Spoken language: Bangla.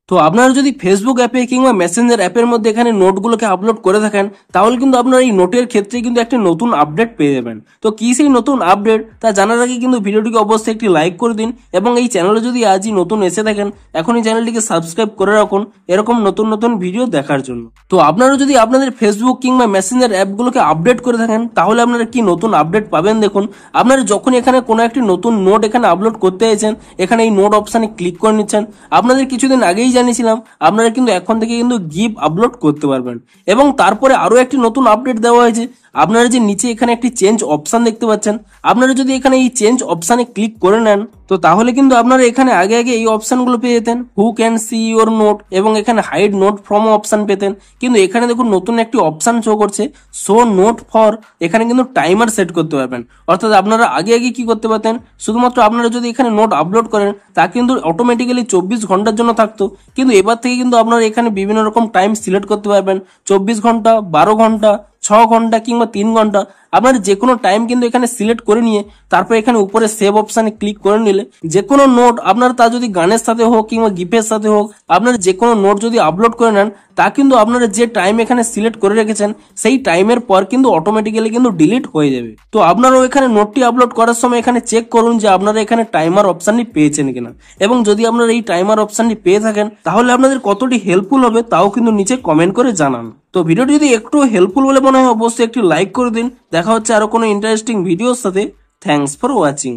তো আপনারা যদি ফেসবুক অ্যাপে কিংবা মেসেঞ্জার অ্যাপের মধ্যে এখানে নোটগুলোকে আপলোড করে থাকেন, তাহলে কিন্তু আপনারা এই নোটের ক্ষেত্রে কিন্তু একটা নতুন আপডেট পেয়ে যাবেন। তো কি সেই নতুন আপডেট তা জানার আগে কিন্তু ভিডিওটিকে অবশ্যই একটি লাইক করে দিন, এবং এই চ্যানেলে যদি আজই নতুন এসে থাকেন এখনই চ্যানেলটিকে সাবস্ক্রাইব করে রাখুন এরকম নতুন নতুন ভিডিও দেখার জন্য। তো আপনারা যদি আপনাদের ফেসবুক কিংবা মেসেঞ্জার অ্যাপগুলোকে আপডেট করে থাকেন, তাহলে আপনারা কি নতুন আপডেট পাবেন দেখুন। আপনারা যখন এখানে কোনো একটি নতুন নোট এখানে আপলোড করতে চাইছেন, এখানে এই নোট অপশানে ক্লিক করে নিচ্ছেন। আপনাদের কিছুদিন আগেই জানিয়েছিলাম আপনারা কিন্তু এখন থেকে কিন্তু গিফট আপলোড করতে পারবেন, এবং তারপরে আরো একটি নতুন আপডেট দেওয়া হয়েছে। আপনারা যে নিচে এখানে একটি চেঞ্জ অপশন দেখতে পাচ্ছেন, আপনারা যদি এখানে এই চেঞ্জ অপশানে ক্লিক করে নেন, তো তাহলে কিন্তু আপনারা এখানে আগে আগে এই অপশনগুলো পেয়ে যেতেন, who can see your note, এবং এখানে হাইড নোট ফ্রম অপশন পেতেন। কিন্তু এখানে দেখুন নতুন একটি অপশন শো করছে, শো নোট ফর। এখানে কিন্তু টাইমার সেট করতে পারবেন, অর্থাৎ আপনারা আগে আগে কি করতে পারতেন, শুধুমাত্র আপনারা যদি এখানে নোট আপলোড করেন তা কিন্তু অটোমেটিক্যালি 24 ঘন্টার জন্য থাকতো। কিন্তু এবার থেকে কিন্তু আপনারা এখানে বিভিন্ন রকম টাইম সিলেক্ট করতে পারবেন, 24 ঘন্টা, 12 ঘন্টা, 6 ঘন্টা কিংবা 3 ঘন্টা। আপনার যে কোনো টাইম কিন্তু এখানে সিলেক্ট করে নিয়ে তারপর এখানে উপরে সেভ অপশানে ক্লিক করে নিলে যে কোনো নোট আপনার, তা যদি গানের সাথে হোক কিংবা গিফের সাথে হোক, আপনার যে কোনো নোট যদি আপলোড করে নেন, তা কিন্তু আপনারা যে টাইম এখানে সিলেক্ট করে রেখেছেন সেই টাইমের পর কিন্তু অটোমেটিক্যালি কিন্তু ডিলিট হয়ে যাবে। তো আপনারাও এখানে নোটটি আপলোড করার সময় এখানে চেক করুন যে আপনারা এখানে টাইমার অপশানটি পেয়েছেন কিনা, এবং যদি আপনারা এই টাইমার অপশানটি পেয়ে থাকেন তাহলে আপনাদের কতটি হেল্পফুল হবে তাও কিন্তু নিচে কমেন্ট করে জানান। তো ভিডিওটি যদি একটু হেল্পফুল বলে মনে হয় অবশ্যই একটি লাইক করে দিন। দেখা হচ্ছে আরো কোনো ইন্টারেস্টিং ভিডিওর সাথে। Thanks for watching.